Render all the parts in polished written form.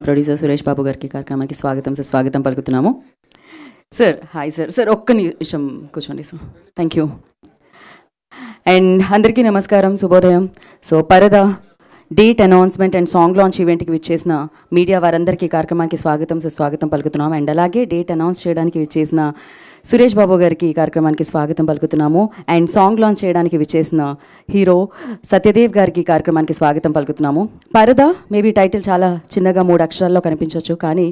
Producer Suresh Babu గారికి కార్యక్రమానికి స్వాగతం పలుకుతున్నాము. సార్ హాయ్ సార్ ఒక్క నిమిషం కూర్చోండి సార్. Thank you. అండ్ అందరికీ నమస్కారం, శుభోదయం. సో పరదా date announcement and song launch ఈవెంట్కి విచ్చేసిన మీడియా వారందరికీ కార్యక్రమానికి స్వాగతం పలుకుతున్నాము. అండ్ అలాగే డేట్ అనౌన్స్ చేయడానికి విచ్చేసిన సురేష్ బాబు గారికి ఈ కార్యక్రమానికి స్వాగతం పలుకుతున్నాము. అండ్ సాంగ్ లాంచ్ చేయడానికి విచ్చేసిన హీరో సత్యదేవ్ గారికి కార్యక్రమానికి స్వాగతం పలుకుతున్నాము. పరదా మేబీ టైటిల్ చాలా చిన్నగా 3 అక్షరాల్లో కనిపించవచ్చు, కానీ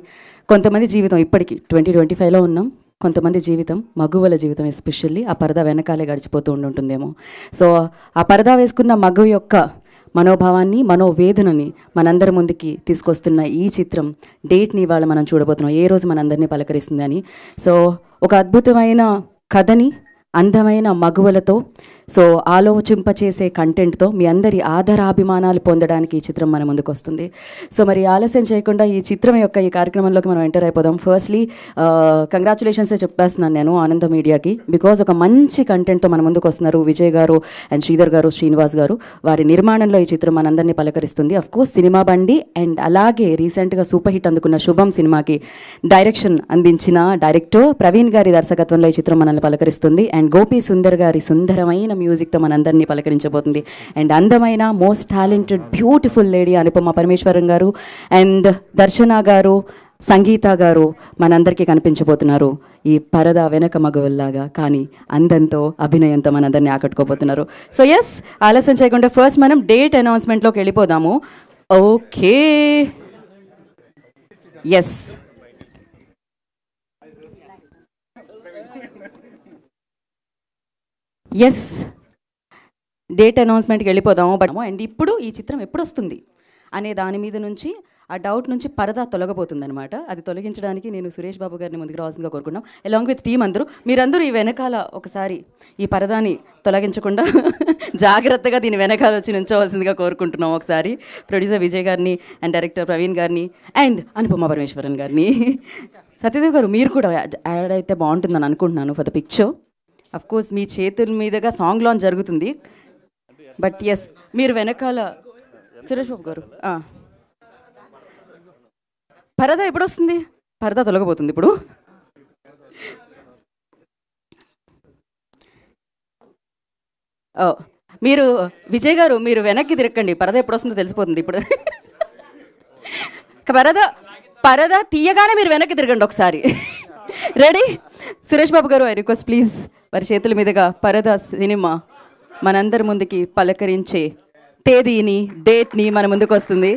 కొంతమంది జీవితం ఇప్పటికీ 2025లో ఉన్నాం. కొంతమంది జీవితం, మగువల జీవితం ఎస్పెషల్లీ ఆ పరదా వెనకాలే గడిచిపోతూ ఉంటుందేమో. సో ఆ పరదా వేసుకున్న మగువ యొక్క మనోభావాన్ని, మనోవేదనని మనందరి ముందుకి తీసుకొస్తున్న ఈ చిత్రం డేట్ని ఇవాళ మనం చూడబోతున్నాం. ఏ రోజు మనందరినీ పలకరిస్తుంది అని. సో ఒక అద్భుతమైన కథని అందమైన మగువలతో, సో ఆలోచింపచేసే కంటెంట్తో మీ అందరి ఆదరాభిమానాలు పొందడానికి ఈ చిత్రం మన ముందుకు వస్తుంది. సో మరి ఆలస్యం చేయకుండా ఈ చిత్రం యొక్క ఈ కార్యక్రమంలోకి మనం ఎంటర్ అయిపోదాం. ఫస్ట్లీ కంగ్రాచులేషన్సే చెప్పేస్తున్నాను నేను ఆనంద మీడియాకి, బికాజ్ ఒక మంచి కంటెంట్తో మన ముందుకు వస్తున్నారు విజయ్ గారు అండ్ శ్రీధర్ గారు, శ్రీనివాస్ గారు. వారి నిర్మాణంలో ఈ చిత్రం మనందరినీ పలకరిస్తుంది. అఫ్కోర్స్ సినిమా బండి అండ్ అలాగే రీసెంట్గా సూపర్ హిట్ అందుకున్న శుభం సినిమాకి డైరెక్షన్ అందించిన డైరెక్టర్ ప్రవీణ్ గారి దర్శకత్వంలో ఈ చిత్రం మనల్ని పలకరిస్తుంది. అండ్ గోపి సుందర్ గారి సుందరమైన మ్యూజిక్తో మనందరినీ పలకరించబోతుంది. అండ్ అందమైన most talented beautiful lady Anupama Parameswaran గారు అండ్ దర్శన గారు, సంగీత గారు మనందరికీ కనిపించబోతున్నారు ఈ పరదా వెనక మగవల్లాగా, కానీ అందంతో అభినయంతో మనందరినీ ఆకట్టుకోబోతున్నారు. సో ఎస్, ఆలస్యం చేయకుండా ఫస్ట్ మనం డేట్ అనౌన్స్మెంట్లోకి వెళ్ళిపోదాము. ఓకే, ఎస్ డేట్ అనౌన్స్మెంట్కి వెళ్ళిపోదాము. బట్ అండ్ ఇప్పుడు ఈ చిత్రం ఎప్పుడు వస్తుంది అనే దాని మీద నుంచి ఆ డౌట్ నుంచి పరదా తొలగబోతుంది అనమాట. అది తొలగించడానికి నేను సురేష్ బాబు గారిని ముందుకు రావాల్సిందిగా కోరుకున్నాం, అలాంగ్ విత్ టీమ్ అందరూ. మీరందరూ ఈ వెనకాల ఒకసారి ఈ పరదాని తొలగించకుండా జాగ్రత్తగా దీని వెనకాల వచ్చి నుంచోవలసిందిగా కోరుకుంటున్నాం. ఒకసారి ప్రొడ్యూసర్ విజయ్ గారిని అండ్ డైరెక్టర్ ప్రవీణ్ గారిని అండ్ అనుపమ పరమేశ్వరన్ గారిని. సత్యదేవ్ గారు మీరు కూడా యాడ్ అయితే బాగుంటుందని అనుకుంటున్నాను for the picture. Of course మీ చేతుల మీదుగా సాంగ్ లాంచ్ జరుగుతుంది, బట్ ఎస్ మీరు వెనకాల. సురేష్ బాబు గారు, పరదా ఎప్పుడు వస్తుంది? పరదా తొలగబోతుంది ఇప్పుడు. మీరు విజయ్ గారు మీరు వెనక్కి తిరగండి, పరదా ఎప్పుడు వస్తుందో తెలిసిపోతుంది ఇప్పుడు. పరదా తీయగానే మీరు వెనక్కి తిరగండి ఒకసారి. రెడీ? సురేష్ బాబు గారు, ఐ రిక్వెస్ట్ ప్లీజ్ వారి చేతుల మీదుగా పరదా సినిమా మనందరి ముందుకి పలకరించే తేదీని, డేట్ని మన ముందుకు వస్తుంది.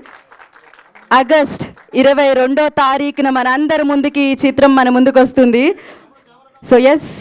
ఆగస్ట్ 22వ తారీఖున మన అందరి ముందుకి ఈ చిత్రం మన ముందుకు వస్తుంది. సో ఎస్,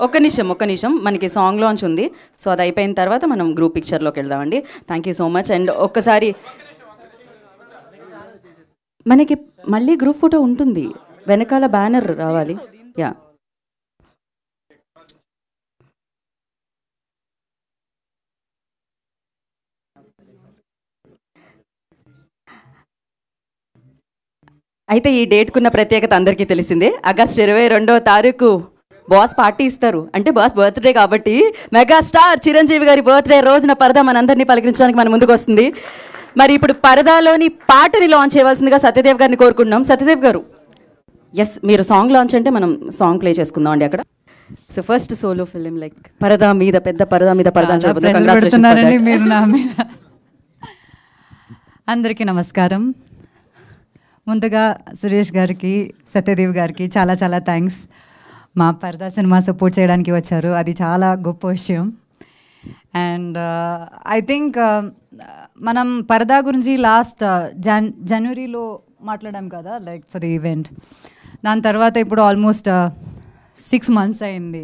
ఒక్క నిమిషం మనకి సాంగ్ లాంచ్ ఉంది. సో అది అయిపోయిన తర్వాత మనం గ్రూప్ పిక్చర్లోకి వెళ్దామండి. Thank you so much. And ఒక్కసారి మనకి మళ్ళీ గ్రూప్ ఫోటో ఉంటుంది, వెనకాల బ్యానర్ రావాలి. యా, అయితే ఈ డేట్కున్న ప్రత్యేకత అందరికీ తెలిసిందే. ఆగస్ట్ 22వ తారీఖు బాస్ పార్టీ ఇస్తారు. అంటే బాస్ బర్త్డే కాబట్టి మెగాస్టార్ చిరంజీవి గారి బర్త్డే రోజున పరదా మనందరినీ పలకరించడానికి మన ముందుకు వస్తుంది. మరి ఇప్పుడు పరదాలోని పాటని లాంచ్ చేయవలసిందిగా సత్యదేవ్ గారిని కోరుకుంటున్నాం. సత్యదేవ్ గారు, ఎస్ మీరు సాంగ్ లాంచ్ అంటే మనం సాంగ్ ప్లే చేసుకుందాం అండి అక్కడ. So first solo film like పరదా మీద, పెద్ద పరదా మీద పరదా. అందరికీ నమస్కారం. ముందుగా సురేష్ గారికి, సత్యదేవ్ గారికి చాలా చాలా థ్యాంక్స్. మా పరదా సినిమా సపోర్ట్ చేయడానికి వచ్చారు, అది చాలా గొప్ప విషయం. అండ్ ఐ థింక్ మనం పరదా గురించి లాస్ట్ జనవరిలో మాట్లాడాం కదా, లైక్ ఫర్ ది ఈవెంట్. దాని తర్వాత ఇప్పుడు ఆల్మోస్ట్ 6 months అయింది.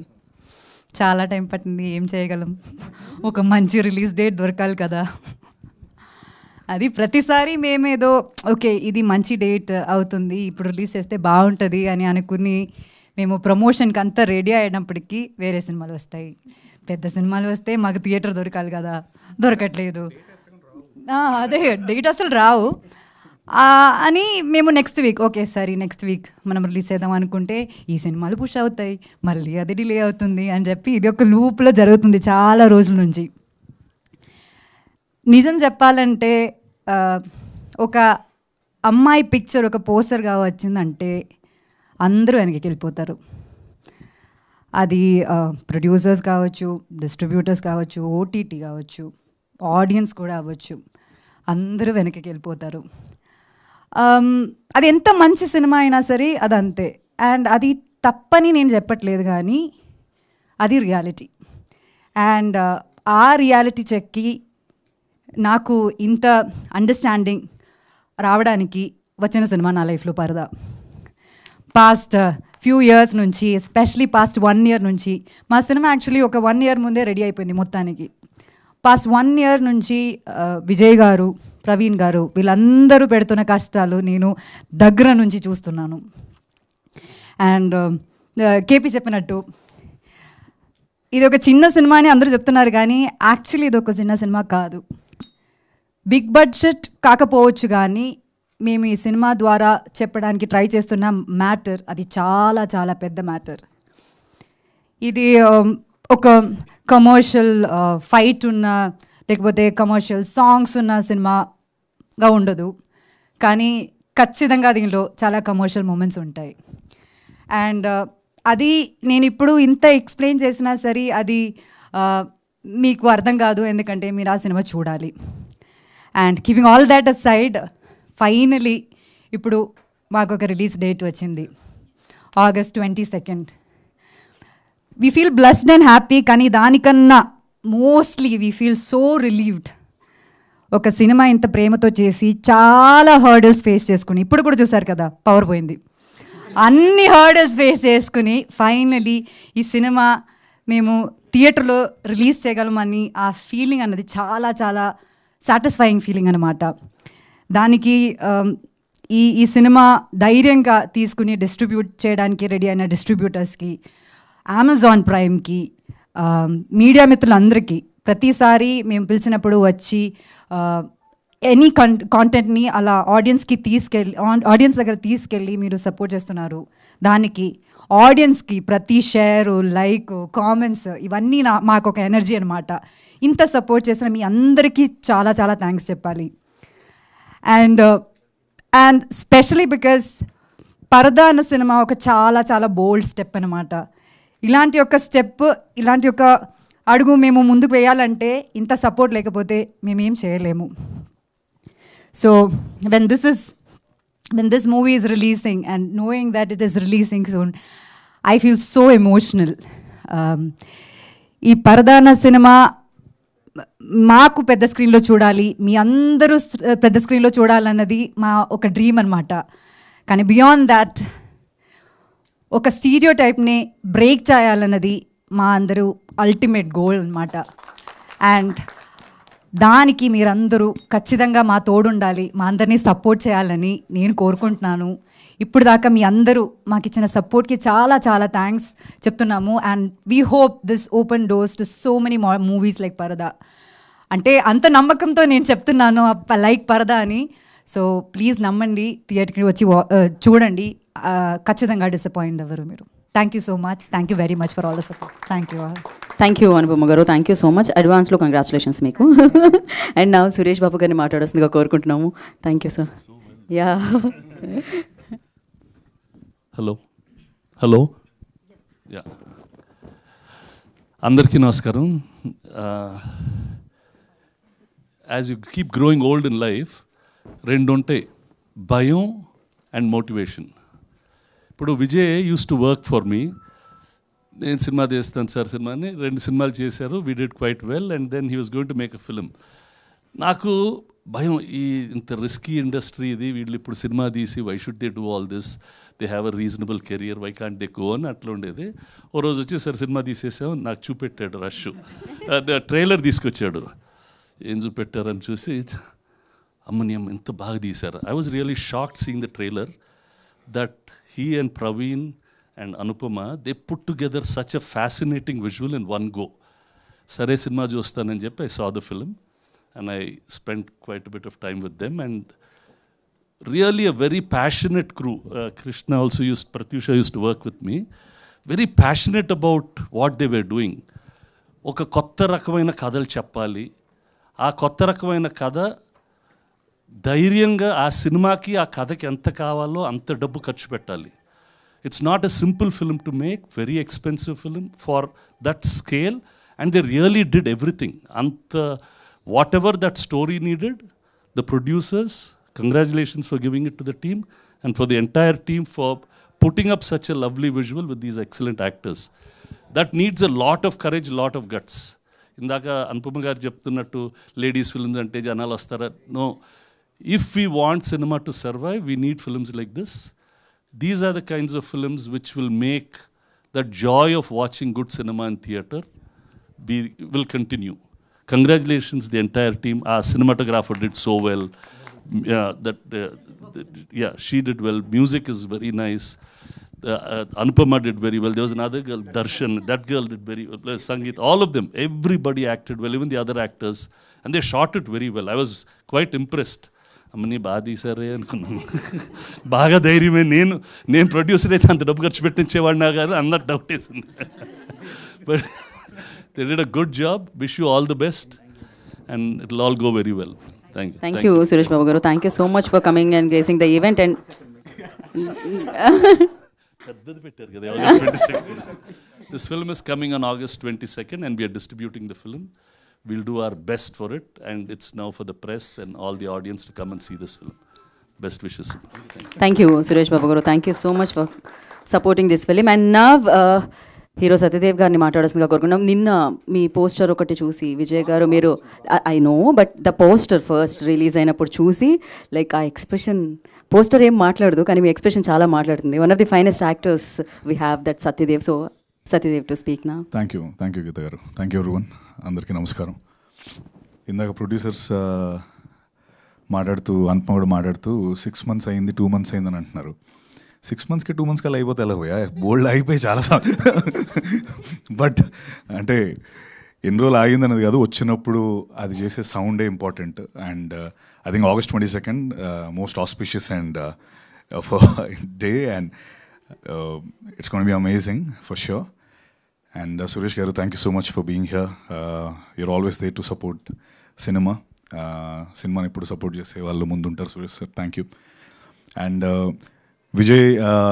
చాలా టైం పట్టింది, ఏం చేయగలం, ఒక మంచి రిలీజ్ డేట్ దొరకాలి కదా. అది ప్రతిసారి మేమేదో ఓకే ఇది మంచి డేట్ అవుతుంది, ఇప్పుడు రిలీజ్ చేస్తే బాగుంటుంది అని అనుకుని మేము ప్రమోషన్కి అంతా రెడీ అయినప్పటికీ వేరే సినిమాలు వస్తాయి. పెద్ద సినిమాలు వస్తే మాకు థియేటర్ దొరకాలి కదా, దొరకట్లేదు. అదే డేట్ అసలు రావు అని మేము నెక్స్ట్ వీక్ ఓకే సరే నెక్స్ట్ వీక్ మనం రిలీజ్ చేద్దాం అనుకుంటే ఈ సినిమాలు పుష్ అవుతాయి, మళ్ళీ అది డిలే అవుతుంది అని చెప్పి ఇది ఒక లూప్లో జరుగుతుంది చాలా రోజుల నుంచి. నిజం చెప్పాలంటే ఒక అమ్మాయి పిక్చర్ ఒక పోస్టర్గా వచ్చిందంటే అందరూ వెనక్కి వెళ్ళిపోతారు. అది ప్రొడ్యూసర్స్ కావచ్చు, డిస్ట్రిబ్యూటర్స్ కావచ్చు, ఓటీటీ కావచ్చు, ఆడియన్స్ కూడా అవ్వచ్చు, అందరూ వెనక్కి వెళ్ళిపోతారు. అది ఎంత మంచి సినిమా అయినా సరే అది అంతే. అండ్ అది తప్పని నేను చెప్పట్లేదు, కానీ అది రియాలిటీ. అండ్ ఆ రియాలిటీ చెక్కి నాకు ఇంత అండర్స్టాండింగ్ రావడానికి వచ్చిన సినిమా నా లైఫ్లో పరదా. పాస్ట్ ఫ్యూ ఇయర్స్ నుంచి, ఎస్పెషలీ పాస్ట్ 1 year నుంచి, మా సినిమా యాక్చువల్లీ ఒక 1 year ముందే రెడీ అయిపోయింది మొత్తానికి. పాస్ట్ 1 year నుంచి విజయ్ గారు, ప్రవీణ్ గారు వీళ్ళందరూ పెడుతున్న కష్టాలు నేను దగ్గర నుంచి చూస్తున్నాను. అండ్ కేపీ చెప్పినట్టు ఇది ఒక చిన్న సినిమా అని అందరూ చెప్తున్నారు, కానీ యాక్చువల్లీ ఇది ఒక చిన్న సినిమా కాదు. బిగ్ బడ్జెట్ కాకపోవచ్చు, కానీ మేము ఈ సినిమా ద్వారా చెప్పడానికి ట్రై చేస్తున్న మ్యాటర్ అది చాలా చాలా పెద్ద మ్యాటర్. ఇది ఒక కమర్షియల్ ఫైట్ ఉన్న లేకపోతే కమర్షియల్ సాంగ్స్ ఉన్న సినిమాగా ఉండదు, కానీ ఖచ్చితంగా దీనిలో చాలా కమర్షియల్ మూమెంట్స్ ఉంటాయి. అండ్ అది నేను ఇప్పుడు ఇంత ఎక్స్ప్లెయిన్ చేసినా సరే అది మీకు అర్థం కాదు, ఎందుకంటే మీరు ఆ సినిమా చూడాలి. And keeping all that aside, finally ఇప్పుడు మాకు ఒక రిలీజ్ డేట్ వచ్చింది, August 22nd. We feel blessed and happy, కానీ దానికన్నా mostly we feel so relieved. ఒక సినిమా ఇంత ప్రేమతో చేసి చాలా హర్డల్స్ ఫేస్ చేసుకుని, ఇప్పుడు కూడా చూసారు కదా పవర్ పోయింది, అన్ని హర్డల్స్ ఫేస్ చేసుకుని ఫైనలీ ఈ సినిమా మేము థియేటర్లో రిలీజ్ చేయగలమని ఆ ఫీలింగ్ అన్నది చాలా చాలా సాటిస్ఫైయింగ్ ఫీలింగ్ అన్నమాట. దానికి ఈ సినిమా ధైర్యంగా తీసుకుని డిస్ట్రిబ్యూట్ చేయడానికి రెడీ అయిన డిస్ట్రిబ్యూటర్స్కి, అమెజాన్ ప్రైమ్కి, మీడియా మిత్రులందరికీ, ప్రతిసారి మేము పిలిచినప్పుడు వచ్చి ఎనీ కాంటెంట్ని అలా ఆడియన్స్ దగ్గర తీసుకెళ్ళి మీరు సపోర్ట్ చేస్తున్నారు. దానికి ఆడియన్స్కి ప్రతి షేరు, లైక్, కామెంట్స్ ఇవన్నీ మాకు ఒక ఎనర్జీ అనమాట. ఇంత సపోర్ట్ చేసిన మీ అందరికీ చాలా చాలా థ్యాంక్స్ చెప్పాలి. అండ్ స్పెషలీ బికాస్ పరదా అన్న సినిమా ఒక చాలా చాలా బోల్డ్ స్టెప్ అనమాట. ఇలాంటి ఒక స్టెప్, ఇలాంటి ఒక అడుగు మేము ముందుకు వేయాలంటే ఇంత సపోర్ట్ లేకపోతే మేమేం చేయలేము. So when this movie is releasing and knowing that it is releasing soon, I feel so emotional. ఈ పరదాన సినిమా మాకు పెద్ద స్క్రీన్లో చూడాలి, మీ అందరూ పెద్ద స్క్రీన్లో చూడాలన్నది మా ఒక డ్రీమ్ అనమాట. కానీ బియాండ్ దాట్ ఒక స్టీరియో టైప్ని బ్రేక్ చేయాలన్నది మా అందరూ అల్టిమేట్ గోల్ అనమాట. అండ్ దానికి మీరందరూ ఖచ్చితంగా మా తోడుండాలి, మా అందరినీ సపోర్ట్ చేయాలని నేను కోరుకుంటున్నాను. ఇప్పుడు దాకా మీ అందరూ మాకు ఇచ్చిన సపోర్ట్కి చాలా చాలా థ్యాంక్స్ చెప్తున్నాము. And we hope this open doors to so many movies like పరదా. అంటే అంత నమ్మకంతో నేను చెప్తున్నాను లైక్ పరదా అని. సో ప్లీజ్ నమ్మండి, థియేటర్కి వచ్చి చూడండి, ఖచ్చితంగా డిసప్పాయింట్ అవ్వరు మీరు. Thank you so much, thank you very much for all the support. Thank you. Thank you Anupama garu, thank you so much. అడ్వాన్స్లో కంగ్రాచులేషన్స్ మీకు. అండ్ నా సురేష్ బాబు గారిని మాట్లాడాల్సిందిగా కోరుకుంటున్నాము. Thank you sir. Yeah, hello yeah, అందరికీ నమస్కారం. As you keep growing old in life, రెండు ఉంటాయి, భయం అండ్ మోటివేషన్. ఇప్పుడు Vijay used to work for me. నేను సినిమా చేస్తాను సార్ సినిమాని, 2 సినిమాలు చేశారు, we did quite well, and then he was going to make a film. నాకు భయం, ఈ ఇంత రిస్కీ ఇండస్ట్రీ ఇది, వీళ్ళు ఇప్పుడు సినిమా తీసి why should they do all this, they have a reasonable career, why can't they go అని అట్లా ఉండేది. ఓ రోజు వచ్చి సార్ సినిమా తీసేసాం, నాకు చూపెట్టాడు రష్, ట్రైలర్ తీసుకొచ్చాడు. ఏం చూపెట్టారని చూసి అమ్మని అమ్మ ఎంత బాగా తీశారు. I was really shocked seeing the trailer that he and Praveen and Anupama they put together such a fascinating visual in one go. సరే సినిమా చూస్తానని చెప్పి I saw the film and I spent quite a bit of time with them, and really a very passionate crew. Krishna also Pratyusha used to work with me. Very passionate about what they were doing. ఒక కొత్త రకమైన కథలు చెప్పాలి, ఆ కొత్త రకమైన కథ ధైర్యంగా ఆ సినిమాకి ఆ కథకి ఎంత కావాలో అంత డబ్బు ఖర్చు పెట్టాలి. It's not a simple film to make, very expensive film for that scale, and they really did everything. అంత whatever that story needed, the producers, congratulations for giving it to the team, and for the entire team for putting up such a lovely visual with these excellent actors. That needs a lot of courage, a lot of guts. ఇందాక అనుపమ గారు చెప్తున్నట్టు ladies films అంటే జనాలు వస్తారా? No, if we want cinema to survive, we need films like this. These are the kinds of films which will make that joy of watching good cinema in theatre will continue. Congratulations, the entire team. Our cinematographer did so well. She did well. Music is very nice. Anupama did very well. There was another girl, Darshan. That girl did very well. Sangeet, all of them, everybody acted well, even the other actors. And they shot it very well. I was quite impressed. అమ్మని బాగా తీసారే అనుకున్నాను. బాగా ధైర్యమే. నేను producer అయితే అంత డబ్బు ఖర్చు పెట్టించేవాడినా కానీ అన్నట్టు డౌట్ వేసింది. But they did a good job. Wish you all the best, and it'll all go very well. Thank you. Thank you, Suresh Babu garu. Thank you so much for coming and gracing the event. And పెద్దది పెట్టారు కదా, August 22nd. This film is coming on August 22nd, and we are distributing the film. We'll do our best for it, and it's now for the press and all the audience to come and see this film. Best wishes. Thank you, Suresh Babu garu. Thank you so much for supporting this film. And now hero Satyadev గారిని మాట్లాడాల్సిందిగా కోరుకున్నాం. నిన్న మీ poster ఒకటి చూసి విజయ్ గారు, మీరు I know, but the poster first release అయినప్పుడు చూసి లైక్ ఆ ఎక్స్ప్రెషన్, పోస్టర్ ఏం మాట్లాడదు కానీ మీ ఎక్స్ప్రెషన్ చాలా మాట్లాడుతుంది. One of the finest actors we have that Satyadev. So Satyadev to speak నా. థ్యాంక్ యూ గీత గారు. Thank you everyone. అందరికీ నమస్కారం. ఇందాక ప్రొడ్యూసర్స్ మాట్లాడుతూ, అనుపమ కూడా మాట్లాడుతూ 6 months అయింది, 2 months అయిందని అంటున్నారు. 6 monthsకి 2 months కల్లా అయిపోతే ఎలా పోయా, బోల్డ్ అయిపోయి చాలా. బట్ అంటే ఎన్ని రోజులు ఆగిందనేది కాదు, వచ్చినప్పుడు అది చేసే సౌండే important. And I think August 22nd most auspicious and day, and it's gonna be amazing for sure. And Suresh garu, thank you so much for being here. You're always there to support cinema. సినిమాని ఇప్పుడు support చేసే వాళ్ళు ముందుంటారు Suresh sir, thank you. And Vijay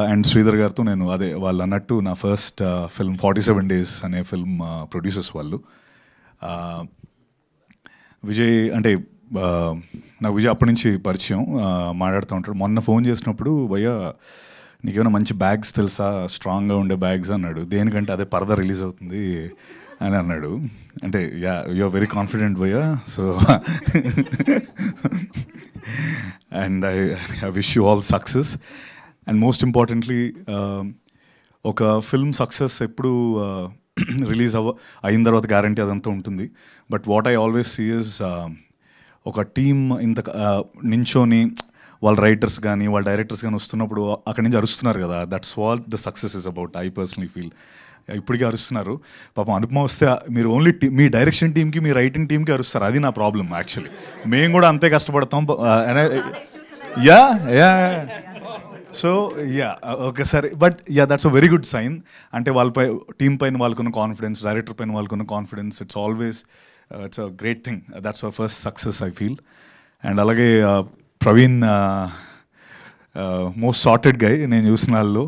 and Sridhar గారితో నేను అదే వాళ్ళు అన్నట్టు నా ఫస్ట్ ఫిల్మ్ 47 Days అనే ఫిల్మ్ ప్రొడ్యూసర్స్ వాళ్ళు. విజయ్ అంటే నాకు విజయ్ అప్పటి నుంచి పరిచయం, మాట్లాడుతూ ఉంటాడు. మొన్న ఫోన్ చేసినప్పుడు, భయ్యా నీకేమైనా మంచి బ్యాగ్స్ తెలుసా, స్ట్రాంగ్గా ఉండే బ్యాగ్స్ అన్నాడు. దేనికంటే అదే పరదా రిలీజ్ అవుతుంది అని అన్నాడు. అంటే యు ఆర్ వెరీ కాన్ఫిడెంట్ భయ్యా, so and I wish you all success. And most importantly ఒక ఫిల్మ్ సక్సెస్ ఎప్పుడు రిలీజ్ అయిన తర్వాత గ్యారంటీ అదంతా ఉంటుంది. But what I always see is ఒక టీమ్ ఇంత నించోని వాళ్ళ రైటర్స్ కానీ వాళ్ళ డైరెక్టర్స్ కానీ వస్తున్నప్పుడు అక్కడి నుంచి అరుస్తున్నారు కదా, that's what the success is about. I personally feel ఇప్పటికీ అరుస్తున్నారు. పాపం అనుపమ వస్తే మీరు ఓన్లీ మీ డైరెక్షన్ టీమ్కి, మీ రైటింగ్ టీమ్కి అరుస్తారు. అది నా ప్రాబ్లం యాక్చువల్లీ. మేము కూడా అంతే కష్టపడతాం. సో ఒకసారి but that's a very good sign. అంటే వాళ్ళపై టీం పైన వాళ్ళకున్న కాన్ఫిడెన్స్, డైరెక్టర్ పైన వాళ్ళకున్న confidence, it's always it's a great thing. That's our first success I feel. And అలాగే ప్రవీణ్ మోస్ట్ సార్టెడ్ గై నేను చూసిన వాళ్ళు.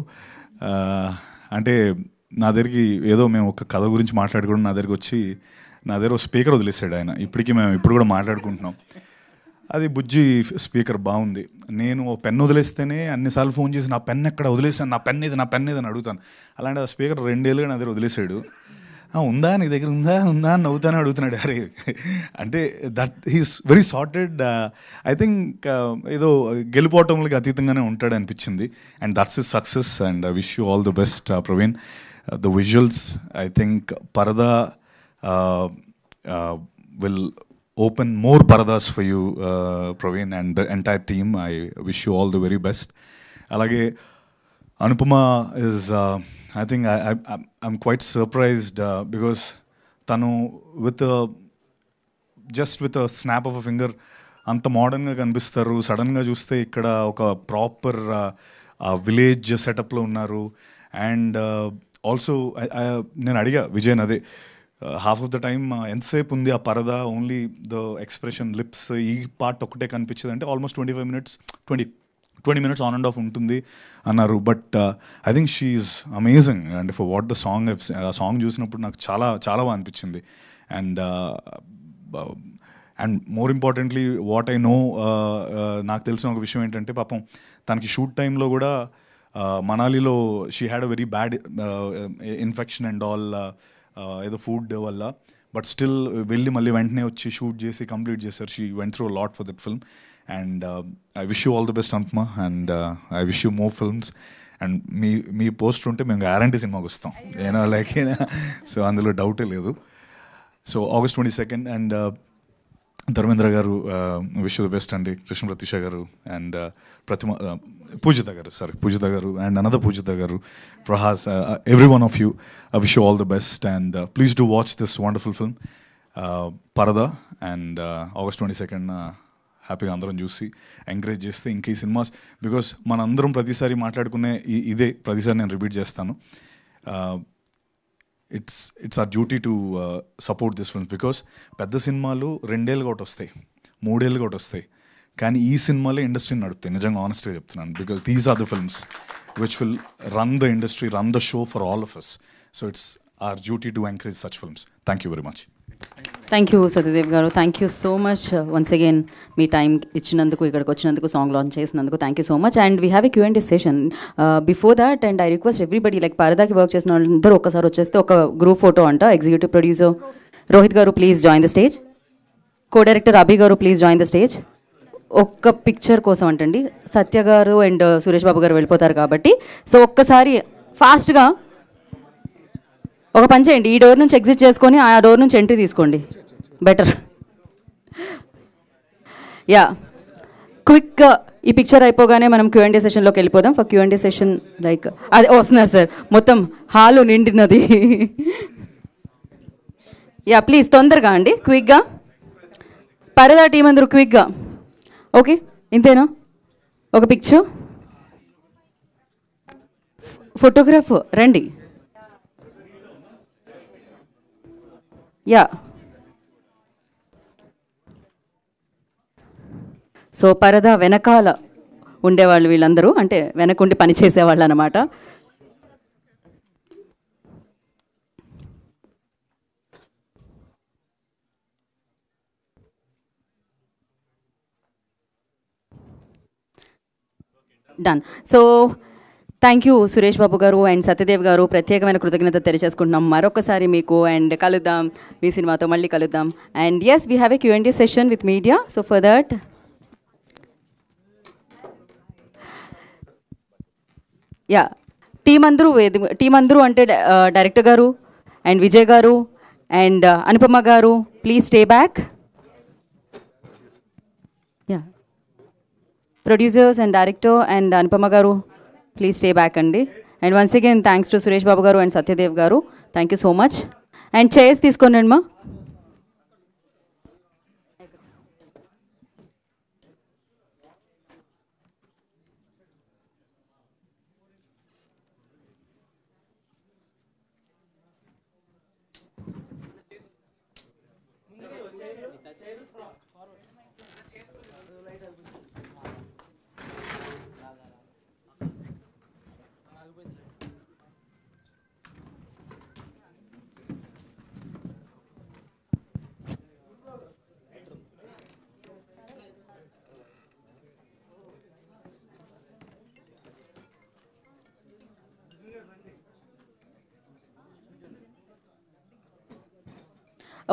అంటే నా దగ్గరికి ఏదో మేము ఒక కథ గురించి మాట్లాడుకోవడం నా దగ్గరికి వచ్చి నా దగ్గర ఒక స్పీకర్ వదిలేసాడు ఆయన. ఇప్పటికీ మేము ఇప్పుడు కూడా మాట్లాడుకుంటున్నాం. అది బుజ్జి స్పీకర్ బాగుంది. నేను ఓ పెన్ వదిలేస్తేనే అన్నిసార్లు ఫోన్ చేసి నా పెన్ ఎక్కడ వదిలేసాను, నా పెన్ ఇది అని అడుగుతాను. అలాంటి ఆ స్పీకర్ 2 ఏళ్ళుగా నా దగ్గర వదిలేసాడు. ఉందా నీ దగ్గర ఉందా ఉందా అని నవ్వుతానే అడుగుతున్నాడు. అరే అంటే that he's very sorted. I think ఏదో గెలుపోవటంలోకి అతీతంగానే ఉంటాడు అనిపించింది. And that's his success and I wish you all the best Praveen. The visuals I think పరదా will open more paradas for you, Praveen, and the entire team. I wish you all the very best. Alage Anupama is, I think I'm quite surprised because tanu with a just with a snap of a finger అంత మోడర్న్గా కనిపిస్తారు. సడన్గా చూస్తే ఇక్కడ ఒక proper village సెటప్లో ఉన్నారు. And also నేను అడిగా విజయన్ అదే హాఫ్ ఆఫ్ ద టైమ్ ఎంతసేపు ఉంది ఆ పరదా, ఓన్లీ ద ఎక్స్ప్రెషన్ లిప్స్ ఈ పార్ట్ ఒకటే కనిపించింది అంటే almost 25 minutes 20 minutes on and of ఉంటుంది అన్నారు. But I think she is amazing and for what the song song చూసినప్పుడు నాకు చాలా చాలా బాగా అనిపించింది. And and more importantly what I know, నాకు తెలిసిన ఒక విషయం ఏంటంటే పాపం తనకి షూట్ టైంలో కూడా మనాలిలో she had a very bad infection and all, ఏదో ఫుడ్ వల్ల. బట్ స్టిల్ వెళ్ళి మళ్ళీ వెంటనే వచ్చి షూట్ చేసి కంప్లీట్ చేశారు. She went through lot for that film. And I wish you all the best అంత్మా. And I wish you more films. And మీ పోస్టర్ ఉంటే మేము గ్యారంటీ సినిమాకి వస్తాం, ఏనా లైక్ సో అందులో డౌటే లేదు. So August 22nd. And Dharmendra గారు విష్ ద బెస్ట్ అండి, కృష్ణ ప్రతీష గారు అండ్ ప్రతిమ పూజిత గారు అండ్ అనదర్ పూజిత గారు, Prahas, every one of you, I wish you all the best. And please do watch this wonderful film పరదా. అండ్ August 22nd హ్యాపీగా అందరం చూసి ఎంకరేజ్ చేస్తే ఇంక ఈ సినిమాస్, బికాస్ మనందరం ప్రతిసారి మాట్లాడుకునే ఇదే ప్రతిసారి నేను రిపీట్ చేస్తాను, it's our duty to support this films. Because పెద్ద సినిమాలు 2 ఏళ్ళుగా ఒకటి వస్తాయి, 3 ఏళ్ళుగా ఒకటి వస్తాయి, కానీ ఈ సినిమాలే ఇండస్ట్రీని నడుపుతాయి. నిజంగా ఆనెస్ట్గా చెప్తున్నాను, because these are the films which will run the industry, run the show for all of us. So it's our duty to encourage such films. Thank you very much. Thank you Satyadev garu, thank you so much once again మీ time ఇచ్చినందుకు, ఇక్కడికి వచ్చినందుకు, song launch చేసినందుకు thank you so much. And we have a Q&A session before that. And I request everybody, like పరదాకి work చేసిన వాళ్ళందరూ ఒక్కసారి వచ్చేస్తే ఒక గ్రూప్ ఫోటో అంట. Executive producer Rohit garu please join the stage, co director Abhi garu please join the stage. ఒక్క picture కోసం అంటండి, సత్య గారు అండ్ సురేష్ బాబు గారు వెళ్ళిపోతారు కాబట్టి. సో ఒక్కసారి ఫాస్ట్గా ఒక పని చేయండి, ఈ డోర్ నుంచి ఎగ్జిట్ చేసుకొని ఆ డోర్ నుంచి ఎంట్రీ తీసుకోండి, బెటర్. యా, క్విక్గా ఈ పిక్చర్ అయిపోగానే మనం Q&A సెషన్లోకి వెళ్ళిపోదాం. ఫర్ Q&A సెషన్ లైక్ అదే వస్తున్నారు సార్, మొత్తం హాలు నిండినది. యా ప్లీజ్ తొందరగా అండి, క్విక్గా. పరదా టీం అందరూ క్విక్గా. ఓకే, ఇంతేనా? ఒక పిక్చర్, ఫోటోగ్రాఫ్ రండి. యా, సో పరదా వెనకాల ఉండేవాళ్ళు వీళ్ళందరూ, అంటే వెనకుండి పనిచేసేవాళ్ళు అనమాట. Done. So thank you Suresh Babu garu and Satyadev గారు, ప్రత్యేకమైన కృతజ్ఞత తెలియజేసుకుంటున్నాం మరొకసారి మీకు. అండ్ కలుద్దాం మీ సినిమాతో, మళ్ళీ కలుద్దాం. And yes, we have a Q&A session with media. So for that yeah, team అందరూ అంటే డైరెక్టర్ గారు అండ్ విజయ్ గారు and Anupama garu please stay back. Yeah, producers and director and Anupama garu please stay back అండి. And once again thanks to Suresh Babu garu and Satyadev garu, thank you so much. And chairs తీసుకోండి మా.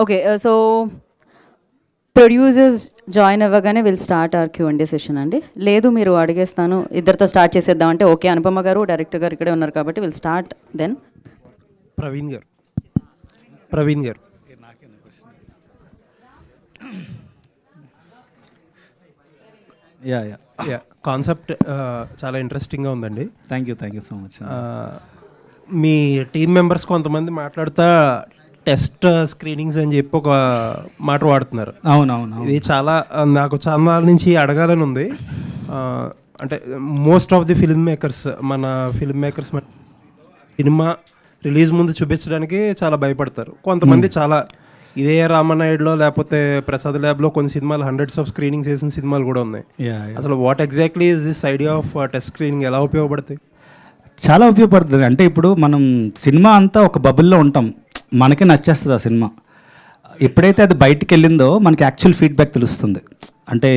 Okay, so producers join అవ్వగానే will start our Q&A session అండి. లేదు మీరు అడిగేస్తాను ఇద్దరితో start చేసేద్దాం అంటే ఓకే. అనుపమ గారు డైరెక్టర్ గారు ఇక్కడే ఉన్నారు కాబట్టి విల్ స్టార్ట్ దెన్. ప్రవీణ్ గారు యా కాన్సెప్ట్ చాలా ఇంట్రెస్టింగ్గా ఉందండి. Thank you so much. Me team members కొంతమంది మాట్లాడుతా టెస్ట్ స్క్రీనింగ్స్ అని చెప్పి ఒక మాట వాడుతున్నారు. అవునవును. ఇది చాలా నాకు చాలా నుంచి అడగాలని ఉంది. అంటే most of the film makers cinema release ముందు చూపించడానికి చాలా భయపడతారు. కొంతమంది చాలా ఇదే రామనాయుడులో లేకపోతే ప్రసాద్ ల్యాబ్లో కొన్ని సినిమాలు హండ్రెడ్స్ ఆఫ్ స్క్రీనింగ్స్ వేసిన సినిమాలు కూడా ఉన్నాయి. అసలు what exactly is this idea of test screening, ఎలా ఉపయోగపడతాయి? చాలా ఉపయోగపడుతుంది. అంటే ఇప్పుడు మనం సినిమా అంతా ఒక బబుల్లో ఉంటాం, మనకే నచ్చేస్తుంది ఆ సినిమా. ఎప్పుడైతే అది బయటికి వెళ్ళిందో మనకి యాక్చువల్ ఫీడ్బ్యాక్ తెలుస్తుంది. అంటే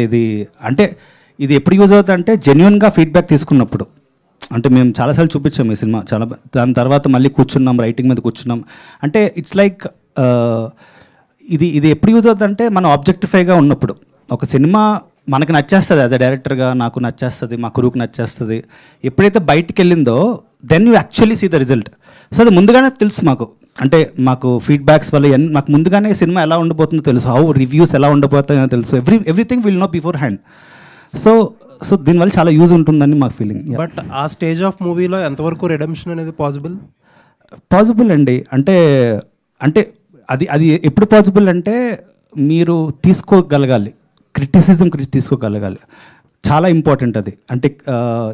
ఇది ఎప్పుడు యూజ్ అవుతుంది అంటే జెన్యున్గా ఫీడ్బ్యాక్ తీసుకున్నప్పుడు. అంటే మేము చాలాసార్లు చూపించాము ఈ సినిమా, దాని తర్వాత మళ్ళీ కూర్చున్నాం, రైటింగ్ మీద కూర్చున్నాం. అంటే ఇట్స్ లైక్ ఇది ఎప్పుడు యూజ్ అవుతుంది అంటే మనం ఆబ్జెక్టిఫైగా ఉన్నప్పుడు. ఒక సినిమా మనకు నచ్చేస్తుంది, యాజ్ అ డైరెక్టర్గా నాకు నచ్చేస్తుంది, మా కురుకు నచ్చేస్తుంది. ఎప్పుడైతే బయటికి వెళ్ళిందో then you actually see the result. So అది ముందుగానే తెలుసు మాకు. అంటే మాకు ఫీడ్బ్యాక్స్ వల్ల మాకు ముందుగానే సినిమా ఎలా ఉండబోతుందో తెలుసు, హౌ రివ్యూస్ ఎలా ఉండబోతాయో తెలుసు. Everything will know before hand. So దీనివల్ల చాలా యూజ్ ఉంటుందని మాకు ఫీలింగ్. బట్ ఆ స్టేజ్ ఆఫ్ మూవీలో ఎంతవరకు రిడెంప్షన్ అనేది పాసిబుల్ అండి. అంటే అది ఎప్పుడు పాసిబుల్ అంటే మీరు తీసుకోగలగాలి, క్రిటిసిజం తీసుకోగలగాలి. చాలా ఇంపార్టెంట్ అది. అంటే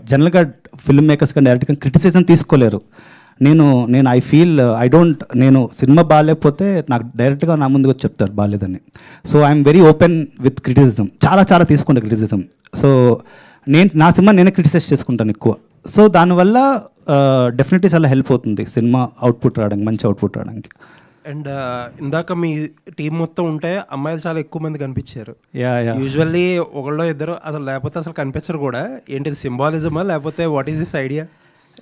జనరల్గా ఫిల్మ్ మేకర్స్ కానీ డైరెక్ట్గా క్రిటిసిజం తీసుకోలేరు. నేను నేను సినిమా బాగాలేకపోతే నాకు డైరెక్ట్గా నా ముందుకు వచ్చి చెప్తారు బాగాలేదని. So I'm very open with criticism. చాలా తీసుకుంటా క్రిటిసిజం. సో నా సినిమా నేనే క్రిటిసైజ్ చేసుకుంటాను ఎక్కువ. సో దానివల్ల డెఫినెట్లీ చాలా హెల్ప్ అవుతుంది సినిమా అవుట్పుట్ రావడానికి, మంచి అవుట్పుట్ రావడానికి. అండ్ ఇందాక మీ టీం మొత్తం ఉంటే అమ్మాయిలు చాలా ఎక్కువ మంది కనిపించారు. యా యూజువల్లీ ఒకళ్ళో ఇద్దరు లేకపోతే అసలు కనిపించరు కూడా. ఏంటిది సింబాలిజమా లేకపోతే వాట్ ఈస్ దిస్ ఐడియా?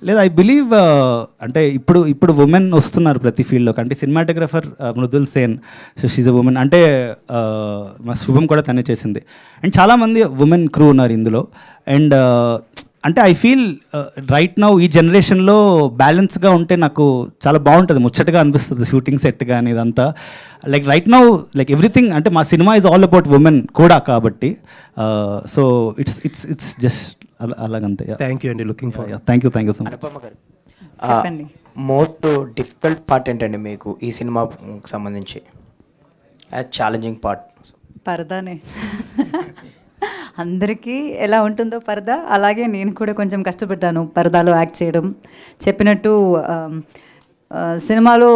లేదు, ఐ బిలీవ్ అంటే ఇప్పుడు ఉమెన్ వస్తున్నారు ప్రతి ఫీల్డ్లోకి. అంటే cinematographer Mridul Sen, so she's a women. అంటే మా శుభం కూడా తనే చేసింది. అండ్ చాలామంది ఉమెన్ క్రూ ఉన్నారు ఇందులో. అండ్ అంటే ఐ ఫీల్ రైట్ నౌ ఈ జనరేషన్లో బ్యాలెన్స్గా ఉంటే నాకు చాలా బాగుంటుంది, ముచ్చటగా అనిపిస్తుంది షూటింగ్ సెట్ కానీ ఇదంతా. Like right now like everything, అంటే మా cinema is all about women కూడా కాబట్టి. సో ఇట్స్ జస్ట్ అలాగంతే. థ్యాంక్ యూ అండి. Looking for. Thank you so much. చెప్పండి. మోస్ట్ డిఫికల్ట్ పార్ట్ ఏంటండి మీకు ఈ సినిమాకు సంబంధించి, యాజ్ ఛాలెంజింగ్ పార్ట్? పరదానే. అందరికీ ఎలా ఉంటుందో పరదా, అలాగే నేను కూడా కొంచెం కష్టపడ్డాను పరదాలో యాక్ట్ చేయడం. చెప్పినట్టు సినిమాలో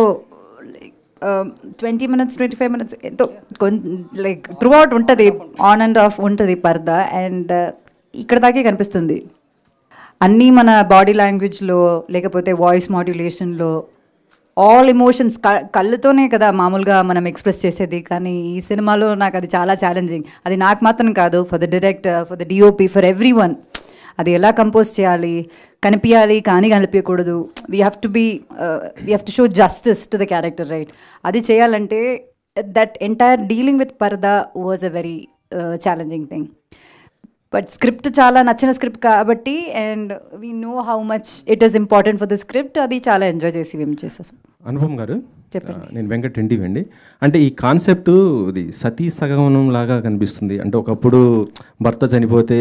20 minutes 25 minutes ఎంతో లైక్ త్రూ అవుట్ ఉంటుంది, ఆన్ అండ్ ఆఫ్ ఉంటుంది పరదా. అండ్ ఇక్కడ దాకే కనిపిస్తుంది అన్నీ మన బాడీ లాంగ్వేజ్లో, లేకపోతే వాయిస్ మాడ్యులేషన్లో, ఆల్ ఎమోషన్స్ కళ్ళతోనే కదా మామూలుగా మనం ఎక్స్ప్రెస్ చేసేది. కానీ ఈ సినిమాలో నాకు అది చాలా ఛాలెంజింగ్. అది నాకు మాత్రం కాదు, for the director, for the DOP, for everyone. అది ఎలా కంపోజ్ చేయాలి, కనిపించాలి కానీ కనిపించకూడదు. We have to show justice to the character, right? అది చేయాలంటే that entire dealing with Paradha was a very challenging thing. But script చాలా నచ్చిన స్క్రిప్ట్ కాబట్టి, and we know how much it is important for the script. అది చాలా enjoy చేసి మేము చేసేసాం. అనుపమ్ గారు, చెప్పండి. నేను వెంకట్ ఎన్టీవీ అండి. అంటే ఈ కాన్సెప్ట్ ఇది సతీ సగమనం లాగా కనిపిస్తుంది. అంటే ఒకప్పుడు భర్త చనిపోతే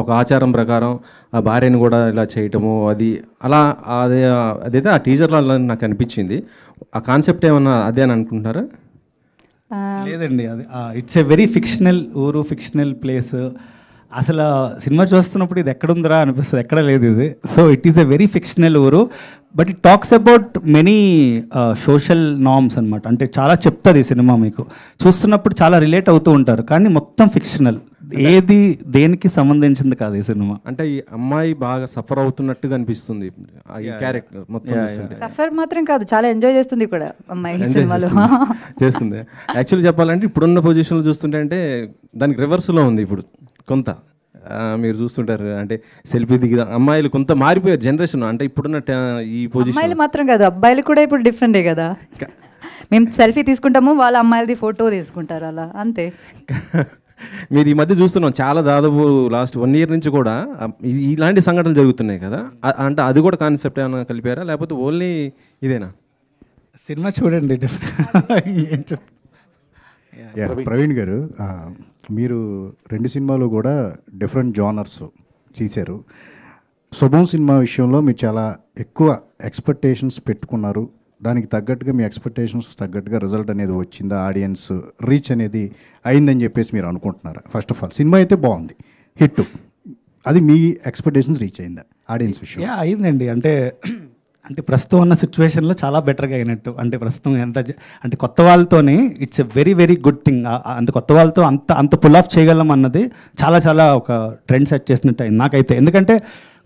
ఒక ఆచారం ప్రకారం ఆ భార్యను కూడా ఇలా చేయటము, అదైతే ఆ టీజర్లో నాకు అనిపించింది. ఆ కాన్సెప్ట్ ఏమన్నా అదే అని అనుకుంటున్నారా? లేదండి, అది ఇట్స్ ఎ వెరీ ఫిక్షనల్ ఊరు, ఫిక్షనల్ ప్లేస్. అసలు సినిమా చూస్తున్నప్పుడు ఇది ఎక్కడుందిరా అనిపిస్తుంది, ఎక్కడ లేదు ఇది. So it is a very fictional ఊరు, but it talks about many social norms అనమాట. అంటే చాలా చెప్తుంది ఈ సినిమా, మీకు చూస్తున్నప్పుడు చాలా రిలేట్ అవుతూ ఉంటారు. కానీ మొత్తం ఫిక్షనల్, ఏది దేనికి సంబంధించింది కాదు ఈ సినిమా. అంటే ఈ అమ్మాయి బాగా సఫర్ అవుతున్నట్టుగా అనిపిస్తుంది ఈ క్యారెక్టర్ మొత్తం. సఫర్ మాత్రం కాదు, చాలా ఎంజాయ్ చేస్తుంది కూడా అమ్మాయి సినిమాలో. చేస్తుంది. యాక్చువల్లీ చెప్పాలంటే ఇప్పుడున్న పొజిషన్లో చూస్తుంటే అంటే దానికి రివర్స్లో ఉంది ఇప్పుడు కొంత. మీరు చూస్తుంటారు అంటే సెల్ఫీ దిగి అమ్మాయిలు కొంత మారిపోయారు జనరేషన్, అంటే ఇప్పుడున్న ఈ పొజిషన్. అమ్మాయిలు మాత్రం కాదు, అబ్బాయిలు కూడా ఇప్పుడు డిఫరెంటే కదా. మేము సెల్ఫీ తీసుకుంటాము, వాళ్ళ అమ్మాయిలది ఫోటో తీసుకుంటారు, అలా అంతే. మీరు ఈ మధ్య చూస్తున్నాం చాలా, దాదాపు లాస్ట్ 1 year నుంచి కూడా ఇలాంటి సంఘటనలు జరుగుతున్నాయి కదా. అంటే అది కూడా కాన్సెప్ట్ ఏమైనా కలిపారా, లేకపోతే ఓన్లీ ఇదేనా? సినిమా చూడండి. ప్రవీణ్ గారు, మీరు 2 సినిమాలు కూడా డిఫరెంట్ జానర్స్ చేశారు. శుభం సినిమా విషయంలో మీరు చాలా ఎక్కువ ఎక్స్పెక్టేషన్స్ పెట్టుకున్నారు. దానికి తగ్గట్టుగా మీ ఎక్స్పెక్టేషన్స్ తగ్గట్టుగా రిజల్ట్ అనేది వచ్చిందా, ఆడియన్స్ రీచ్ అనేది అయిందని చెప్పేసి మీరు అనుకుంటున్నారా? ఫస్ట్ ఆఫ్ ఆల్ సినిమా అయితే బాగుంది, హిట్, అది మీ ఎక్స్పెక్టేషన్స్ రీచ్ అయిందా ఆడియన్స్ విషయం? అయిందండి. అంటే ప్రస్తుతం ఉన్న సిచ్యువేషన్లో చాలా బెటర్గా అయినట్టు. అంటే ప్రస్తుతం అంటే కొత్త వాళ్ళతోనే it's a very very good thing. అంత కొత్త వాళ్ళతో అంత పుల్ ఆఫ్ చేయగలం అన్నది చాలా చాలా ఒక ట్రెండ్ సెట్ చేసినట్టు అయింది నాకైతే. ఎందుకంటే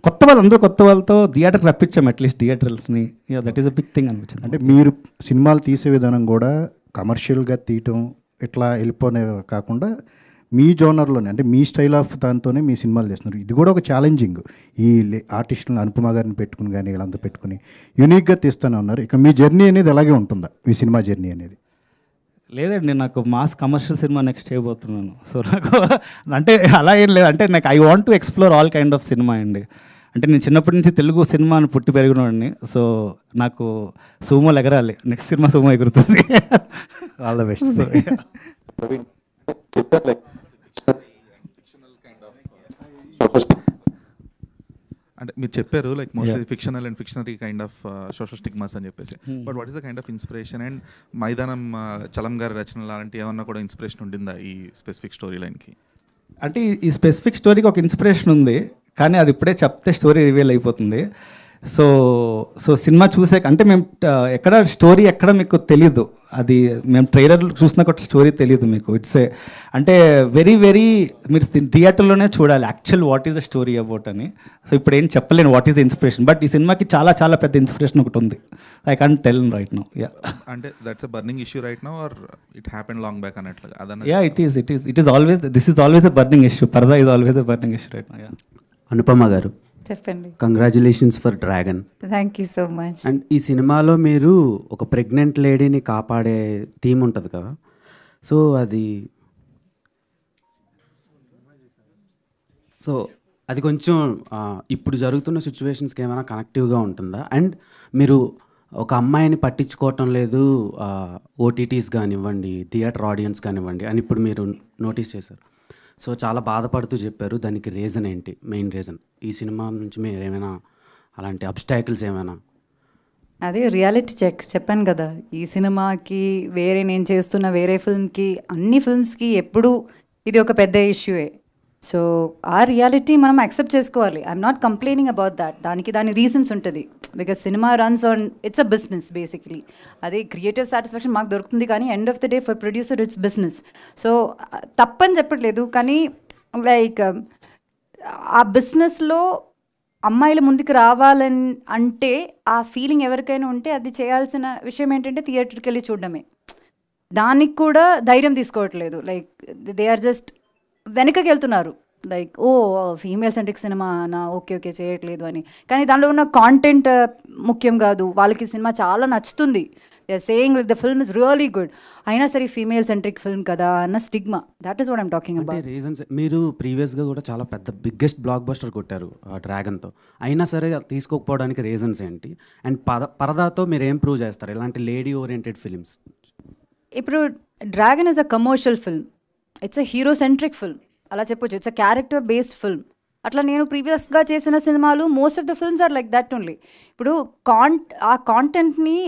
కొత్త వాళ్ళతో థియేటర్కి రప్పించాం, అట్లీస్ట్ థియేటర్స్ని. That is a big thing అనిపించింది. అంటే మీరు సినిమాలు తీసే విధానం కూడా కమర్షియల్గా తీయటం ఇట్లా వెళ్ళిపోనే కాకుండా మీ జోనర్లోనే, అంటే మీ స్టైల్ ఆఫ్ దాంతోనే మీ సినిమాలు చేస్తున్నారు. ఇది కూడా ఒక ఛాలెంజింగ్. ఈ ఆర్టిస్టులను అనుపమ గారిని పెట్టుకుని కానీ వీళ్ళంతా పెట్టుకుని యూనిక్గా తీస్తూనే ఉన్నారు. ఇక మీ జర్నీ అనేది అలాగే ఉంటుందా, మీ సినిమా జర్నీ అనేది? లేదండి, నాకు మాస్ కమర్షియల్ సినిమా నెక్స్ట్ చేయబోతున్నాను. సో నాకు అంటే అలా ఏం లేదు. అంటే నాకు I want to explore all kind of cinema అండి. అంటే నేను చిన్నప్పటి నుంచి తెలుగు సినిమాను పుట్టి పెరిగినవాడిని. సో నాకు సూమోలు ఎగరాలి, నెక్స్ట్ సినిమా సూమో ఎగురుతుంది. All the best. అంటే మీరు చెప్పారు like mostly fictional and fictionary kind of social stigmas అని చెప్పేసి. But what is the kind of inspiration and మైదానం చలం గారి రచన లాంటి ఏమన్నా కూడా ఇన్స్పిరేషన్ ఉండిందా ఈ స్పెసిఫిక్ స్టోరీ లైన్కి? అంటే ఈ స్పెసిఫిక్ స్టోరీకి ఒక ఇన్స్పిరేషన్ ఉంది, కానీ అది ఇప్పుడే చెప్తే స్టోరీ రివీల్ అయిపోతుంది. సో సినిమా చూసాక అంటే మేము ఎక్కడ స్టోరీ ఎక్కడ మీకు తెలీదు, అది మేము ట్రైలర్ చూసినా కూడా స్టోరీ తెలియదు మీకు. ఇట్స్ అంటే వెరీ వెరీ మీరు థియేటర్లోనే చూడాలి actual what is the story about అని. సో ఇప్పుడు ఏం చెప్పలేను what is the inspiration, but ఈ సినిమాకి చాలా చాలా పెద్ద ఇన్స్పిరేషన్ ఒకటి ఉంది. I can't tell right now. అంటే that's a burning issue right now or it happened long back అన్నట్లుగా? It is always this is always a burning issue. Paradha is always a burning issue right now. Anupama garu, చెప్పండి. Congratulations for Dragon. Thank you so much. And ఈ సినిమాలో మీరు ఒక pregnant లేడీని కాపాడే theme ఉంటుంది కదా, సో అది కొంచెం ఇప్పుడు జరుగుతున్న సిచ్యువేషన్స్కి ఏమైనా కనెక్టివ్గా ఉంటుందా? అండ్ మీరు ఒక అమ్మాయిని పట్టించుకోవటం లేదు ఓటీటీస్ కానివ్వండి, థియేటర్ ఆడియన్స్ కానివ్వండి అని ఇప్పుడు మీరు నోటీస్ చేశారు. సో చాలా బాధపడుతూ చెప్పారు, దానికి రీజన్ ఏంటి, మెయిన్ రీజన్? ఈ సినిమా నుంచి మీరు ఏమైనా అలాంటి అబ్స్టాకిల్స్ ఏమైనా? అదే రియాలిటీ చెక్ చెప్పాను కదా, ఈ సినిమాకి నేను చేస్తున్న వేరే ఫిల్మ్కి, అన్ని ఫిల్మ్స్కి ఎప్పుడూ ఇది ఒక పెద్ద ఇష్యూయే. సో ఆ రియాలిటీ మనం యాక్సెప్ట్ చేసుకోవాలి. I'm not complaining about that. దాని రీజన్స్ ఉంటుంది. Because cinema runs on, it's a business basically. అదే క్రియేటివ్ సాటిస్ఫాక్షన్ మాకు దొరుకుతుంది, కానీ end of the day for producer it's business. So తప్పని చెప్పట్లేదు, కానీ లైక్ ఆ బిజినెస్లో అమ్మాయిలు ముందుకు రావాలని అంటే ఆ ఫీలింగ్ ఎవరికైనా ఉంటే అది చేయాల్సిన విషయం ఏంటంటే థియేటర్కి వెళ్ళి చూడడమే. దానికి కూడా ధైర్యం తీసుకోవట్లేదు. లైక్ దే ఆర్ జస్ట్ వెనకకి వెళ్తున్నారు. Like female centric cinema okay చేయట్లేదు అని. కానీ దానిలో ఉన్న కాంటెంట్ ముఖ్యం కాదు, వాళ్ళకి సినిమా చాలా నచ్చుతుంది. They are saying the film is really good, అయినా సరే ఫీమేల్ సెంట్రిక్ ఫిల్మ్ కదా అన్న stigma. That is what I'm talking about. Reasons మీరు ప్రీవియస్గా కూడా చాలా పెద్ద బిగ్గెస్ట్ బ్లాక్ బస్టర్ కొట్టారు డ్రాగన్తో, అయినా సరే తీసుకోకపోవడానికి రీజన్స్ ఏంటి? అండ్ పరదాతో మీరు ఏం ప్రూవ్ చేస్తారు ఇలాంటి లేడీ ఓరియంటెడ్ ఫిల్మ్స్? ఇప్పుడు Dragon is a commercial film, it's a hero centric film అలా చెప్పొచ్చు. It's a character based film. అట్లా నేను ప్రీవియస్గా చేసిన సినిమాలు most of the films are like that only. ఇప్పుడు ఆ కాంటెంట్ని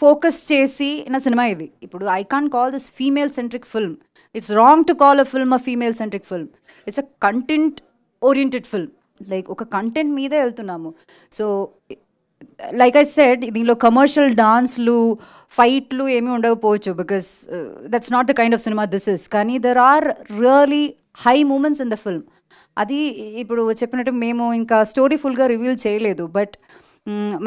ఫోకస్ చేసి నా సినిమా ఇది. ఇప్పుడు I can't call this female centric film. It's wrong to call a film a female centric film. It's a content oriented film. Like ఒక content మీదే వెళ్తున్నాము. సో లైక్ ఐ సెడ్, దీనిలో కమర్షియల్ డాన్స్లు ఫైట్లు ఏమీ ఉండకపోవచ్చు, because that's not the kind of cinema this is. కానీ there are really high moments in the film. అది ఇప్పుడు చెప్పినట్టు మేము ఇంకా స్టోరీ ఫుల్గా రివీల్ చేయలేదు, బట్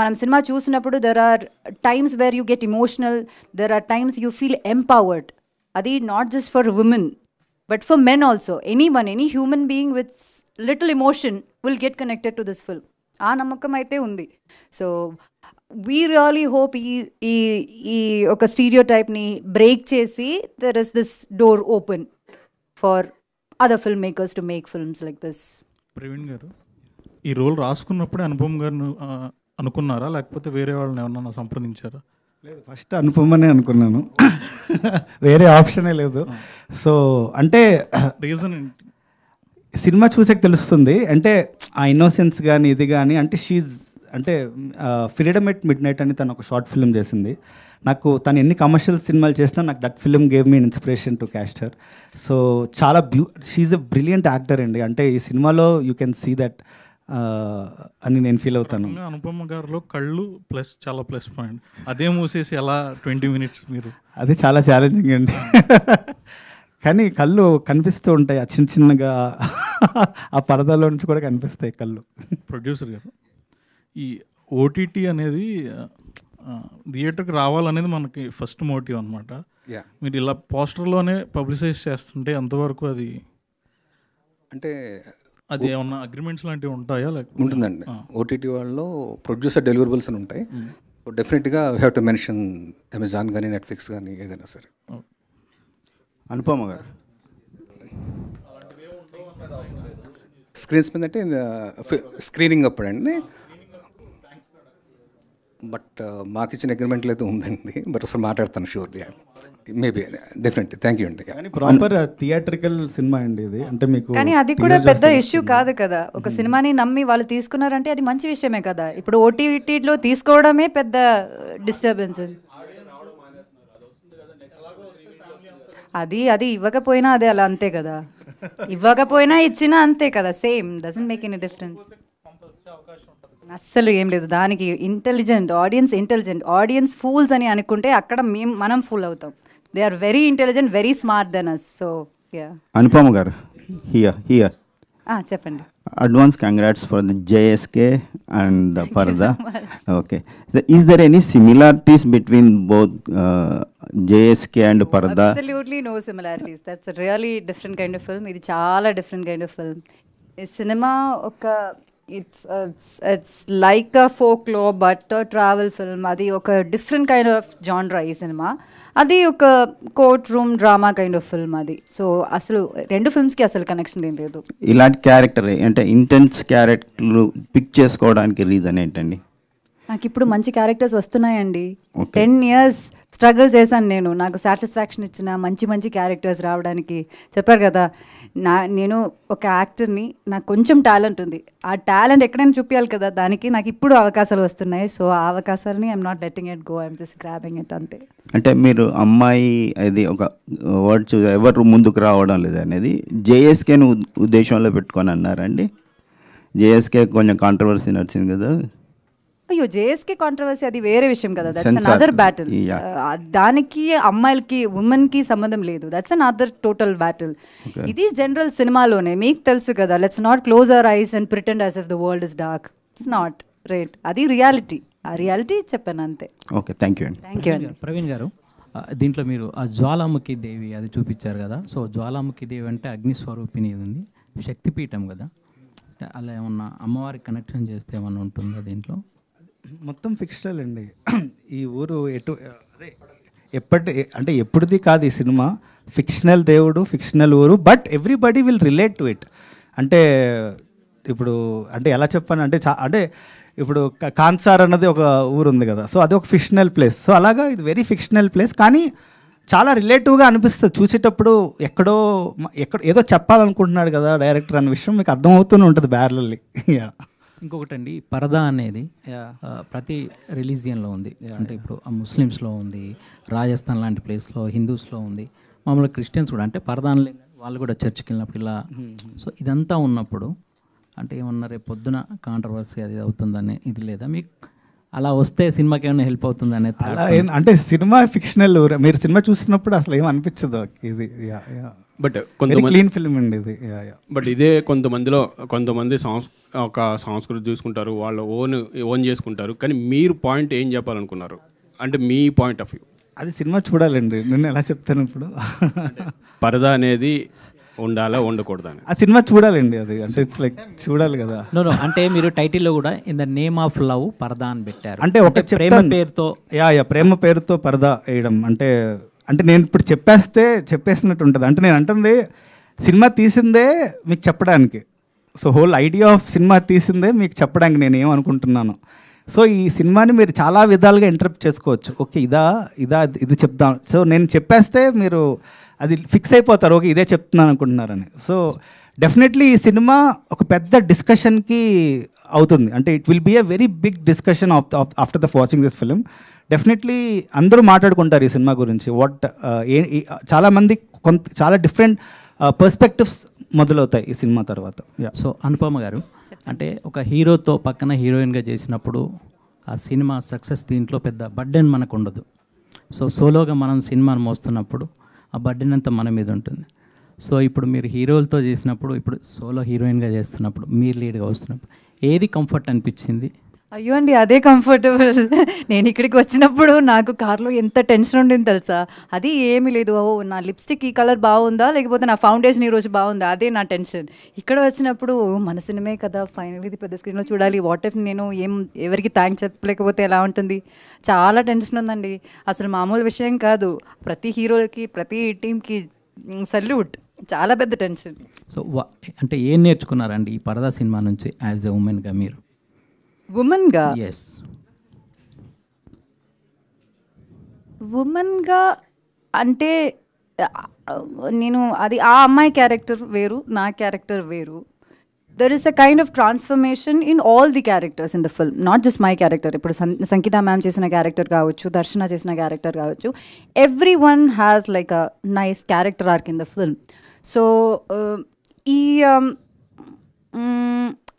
మనం సినిమా చూసినప్పుడు there are times where you get emotional, there are times you feel empowered. అది not just for women, But for men also, anyone, any human being with little emotion will get connected to this film. ఆ నమ్మకం అయితే ఉంది. So we really hope ఈ ఒక stereo టైప్ని break చేసి there is this door open for other film makers to make films like this. Praveen గారు, ఈ role రాసుకున్నప్పుడే Anupam గారిని అనుకున్నారా, లేకపోతే వేరే వాళ్ళని ఏమన్నా సంప్రదించారా? లేదు, ఫస్ట్ అనుపమనే అనుకున్నాను, వేరే ఆప్షనే లేదు. సో అంటే రీజన్ సినిమా చూసాక తెలుస్తుంది, అంటే ఆ ఇన్నోసెన్స్ కానీ ఇది కానీ, అంటే షీజ్ అంటే ఫ్రీడమ్ ఎట్ మిడ్ నైట్ అని తను ఒక షార్ట్ ఫిల్మ్ చేసింది. నాకు తను ఎన్ని కమర్షియల్ సినిమాలు చేసినా నాకు that film gave me inspiration to caste her. So చాలా షీఈ్ ఎ బ్రిలియంట్ యాక్టర్ అండి. అంటే ఈ సినిమాలో యూ కెన్ సీ దట్ అని నేను ఫీల్ అవుతాను. అనుపమ గారిలో కళ్ళు ప్లస్ చాలా ప్లస్ పాయింట్, అదే మూసేసి ఎలా 20 minutes మీరు, అది చాలా ఛాలెంజింగ్ అండి. కానీ కళ్ళు కనిపిస్తూ ఉంటాయి, ఆ చిన్న చిన్నగా ఆ పరదాలో నుంచి కూడా కనిపిస్తాయి కళ్ళు. ప్రొడ్యూసర్ గారు, ఈ ఓటీటీ అనేది థియేటర్కి రావాలనేది మనకి ఫస్ట్ మోటివ్ అనమాట. మీరు ఇలా పోస్టర్లోనే పబ్లిసైజ్ చేస్తుంటే ఎంతవరకు అది, అంటే అది ఏమన్నా అగ్రిమెంట్స్ లాంటివి ఉంటాయా? లేకపోతే ఉంటుందండి. ఓటీటీ వాళ్ళలో ప్రొడ్యూసర్ డెలివరబుల్స్ అని ఉంటాయి. డెఫినెట్గా you have to mention Amazon కానీ నెట్ఫ్లిక్స్ కానీ ఏదైనా సరే. అనుపమ గారు, స్క్రీన్స్ మీద అంటే స్క్రీనింగ్ అప్పుడండి, బట్ మాకు ఇచ్చిన అగ్రిమెంట్లు అయితే ఉందండి. బట్ అసలు మాట్లాడతాను sure, maybe definitely. Thank you అండి. ప్రాపర్ థియేట్రికల్ సినిమా అండి ఇది. అంటే మీకు కానీ అది కూడా పెద్ద ఇష్యూ కాదు కదా. ఒక సినిమాని నమ్మి వాళ్ళు తీసుకున్నారంటే అది మంచి విషయమే కదా. ఇప్పుడు ఓటీటీలో తీసుకోవడమే పెద్ద డిస్టర్బెన్స్. అది ఇవ్వకపోయినా అదే అలా అంతే కదా, ఇవ్వకపోయినా ఇచ్చినా అంతే కదా, same, doesn't make any difference. అస్సలు ఏం లేదు దానికి. ఇంటెలిజెంట్ ఆడియన్స్ ఫూల్స్ అని అనుకుంటే అక్కడ మనం ఫూల్ అవుతాం. They are very intelligent, very smart then us. So yeah. Anupama garu, here చెప్పండి. Advance congrats for the JSK and the Paradha. Okay, is there any similarities between both JSK and Paradha? Absolutely no similarities. That's really different kind of film. ఇది చాలా different kind of film. ఈ cinema ఒక it's like a folklore but a travel film. అది ఒక different kind of genre ఈ cinema. అది ఒక court room drama kind of film అది. సో అసలు రెండు ఫిల్మ్స్కి అసలు కనెక్షన్ ఏం లేదు. ఇలాంటి క్యారెక్టర్ అంటే ఇంటెన్స్ క్యారెక్టర్లు పిక్ చేసుకోవడానికి రీజన్ ఏంటండి? నాకు ఇప్పుడు మంచి క్యారెక్టర్స్ వస్తున్నాయండి. 10 years స్ట్రగుల్ చేశాను నేను. నాకు సాటిస్ఫాక్షన్ ఇచ్చిన మంచి క్యారెక్టర్స్ రావడానికి. చెప్పారు కదా, నేను ఒక యాక్టర్ని, నాకు కొంచెం టాలెంట్ ఉంది. ఆ టాలెంట్ ఎక్కడైనా చూపించాలి కదా, దానికి నాకు ఇప్పుడు అవకాశాలు వస్తున్నాయి. సో ఆ అవకాశాలని I'm not letting it go, I'm just grabbing it అంతే. అంటే మీరు అమ్మాయి అది ఒక వర్డ్ ఎవరు ముందుకు రావడం లేదు అనేది జేఎస్కేని ఉద్దేశంలో పెట్టుకొని అన్నారండి? జేఎస్కే కొంచెం కాంట్రవర్సీ నడిచింది కదా. అయ్యో, జేఎస్కే కాంట్రవర్సీ అది వేరే విషయం కదా. That's another battle. దానికి అమ్మాయిలకి ఉమెన్కి సంబంధం లేదు. That's another total battle. ఇది జనరల్ సినిమాలోనే మీకు తెలుసు కదా. Let's not close our eyes and pretend as if the world is dark. It's not right. అది రియాలిటీ. ఆ రియాలిటీ చెప్పాను అంతే. ఓకే, థ్యాంక్ యూ అండి. థ్యాంక్ యూ అండి. ప్రవీణ్ గారు, దీంట్లో మీరు ఆ జ్వాలాముఖి దేవి అది చూపించారు కదా. సో జ్వాలాముఖి దేవి అంటే అగ్నిస్వరూపిణి ఉంది, శక్తిపీఠం కదా. అలా ఏమన్నా అమ్మవారికి కనెక్షన్ చేస్తే ఏమన్నా ఉంటుందా దీంట్లో? మొత్తం ఫిక్షనల్ అండి. ఈ ఊరు అంటే ఎప్పుడుది కాదు ఈ సినిమా. ఫిక్షనల్ దేవుడు, ఫిక్షనల్ ఊరు, but everybody will relate to it. అంటే ఇప్పుడు అంటే ఎలా చెప్పాను అంటే అంటే ఇప్పుడు కాన్సార్ అన్నది ఒక ఊరు ఉంది కదా. సో అది ఒక ఫిక్షనల్ ప్లేస్. సో అలాగా ఇది వెరీ ఫిక్షనల్ ప్లేస్, కానీ చాలా రిలేటివ్గా అనిపిస్తుంది చూసేటప్పుడు. ఎక్కడ ఏదో చెప్పాలనుకుంటున్నాడు కదా డైరెక్టర్ అనే విషయం మీకు అర్థమవుతూనే ఉంటుంది బ్యారలల్లీ. ఇంకొకటండి, పరదా అనేది ప్రతి రిలీజియన్లో ఉంది. అంటే ఇప్పుడు ముస్లిమ్స్లో ఉంది, రాజస్థాన్ లాంటి ప్లేస్లో, హిందూస్లో ఉంది, మామూలుగా క్రిస్టియన్స్ కూడా. అంటే పరదా అనలేదు, వాళ్ళు కూడా చర్చ్కి వెళ్ళినప్పుడు ఇలా. సో ఇదంతా ఉన్నప్పుడు అంటే ఏమన్నా రేపు పొద్దున కాంట్రవర్సీ అది అవుతుందని ఇది లేదా మీకు? అలా వస్తే సినిమాకి ఏమైనా హెల్ప్ అవుతుంది అనేది? అంటే సినిమా ఫిక్షనల్, మీరు సినిమా చూస్తున్నప్పుడు అసలు ఏం అనిపించదు ఇది. బట్ కొంతమంది క్లీన్ ఫిల్మ్ అండి ఇది. బట్ ఇదే కొంతమంది ఒక సంస్కృతి చూసుకుంటారు, వాళ్ళు ఓన్ చేసుకుంటారు. కానీ మీరు పాయింట్ ఏం చెప్పాలనుకున్నారు అంటే మీ పాయింట్ ఆఫ్ వ్యూ? అది సినిమా చూడాలండి. నేను ఎలా చెప్తాను ఇప్పుడు. పరదా అనేది ఉండాలా ఉండకూడదని. ఆ సినిమా చూడాలండి, అది అంటే ఇట్స్ లైక్ చూడాలి కదా. నో అంటే మీరు టైటిల్లో కూడా in the name of love పరదా అని పెట్టారు. అంటే ఒక ప్రేమ పేరుతో ప్రేమ పేరుతో పరదా వేయడం అంటే నేను ఇప్పుడు చెప్పేసినట్టు ఉంటుంది. అంటే నేను అంటుంది సినిమా తీసిందే మీకు చెప్పడానికి. So whole idea of cinema తీసిందే మీకు చెప్పడానికి నేను ఏమనుకుంటున్నాను. సో ఈ సినిమాని మీరు చాలా విధాలుగా ఇంటరప్ట్ చేసుకోవచ్చు. ఓకే ఇది చెప్దాం. సో నేను చెప్పేస్తే మీరు అది ఫిక్స్ అయిపోతారు, ఓకే ఇదే చెప్తున్నాను అనుకుంటున్నారని. సో డెఫినెట్లీ ఈ సినిమా ఒక పెద్ద డిస్కషన్కి అవుతుంది. అంటే it will be a very big discussion after the watching this film. Definitely అందరూ మాట్లాడుకుంటారు ఈ సినిమా గురించి. చాలామంది చాలా డిఫరెంట్ పర్స్పెక్టివ్స్ మొదలవుతాయి ఈ సినిమా తర్వాత. సో అనుపమ గారు, అంటే ఒక హీరోతో పక్కన హీరోయిన్గా చేసినప్పుడు ఆ సినిమా సక్సెస్ దీంట్లో పెద్ద బర్డెన్ మనకు ఉండదు. సో సోలోగా మనం సినిమాను మోస్తున్నప్పుడు ఆ బర్డెన్ అంతా మన మీద ఉంటుంది. సో ఇప్పుడు మీరు హీరోలతో చేసినప్పుడు, ఇప్పుడు సోలో హీరోయిన్గా చేస్తున్నప్పుడు, మీరు లీడ్గా వస్తున్నప్పుడు ఏది కంఫర్ట్ అనిపించింది? అయ్యో అండి, అదే కంఫర్టబుల్. నేను ఇక్కడికి వచ్చినప్పుడు నాకు కార్లో ఎంత టెన్షన్ ఉండింది తెలుసా. అది ఏమీ లేదు, ఓ నా లిప్స్టిక్ ఈ కలర్ బాగుందా లేకపోతే నా ఫౌండేషన్ ఈరోజు బాగుందా, అదే నా టెన్షన్. ఇక్కడ వచ్చినప్పుడు మన సినిమే కదా, ఫైనల్ ఇది పెద్ద స్క్రీన్లో చూడాలి, వాట్ ఇఫ్ నేను ఎవరికి థ్యాంక్స్ చెప్పలేకపోతే ఎలా ఉంటుంది. చాలా టెన్షన్ ఉందండి, అసలు మామూలు విషయం కాదు. ప్రతి హీరోలకి ప్రతి టీంకి సల్యూట్, చాలా పెద్ద టెన్షన్. సో అంటే ఏం నేర్చుకున్నారండి ఈ పరదా సినిమా నుంచి యాజ్ ఎ ఉమెన్గా మీరు? ఉమెన్గా ఎస్, ఉమెన్గా అంటే నేను అది ఆ అమ్మాయి క్యారెక్టర్ వేరు, నా క్యారెక్టర్ వేరు. There is a kind of transformation in all the characters in the film, not just my character. ఇప్పుడు సంగీత మ్యామ్ చేసిన క్యారెక్టర్ కావచ్చు, దర్శన చేసిన క్యారెక్టర్ కావచ్చు, everyone has like a nice character arc in the film. So ఈ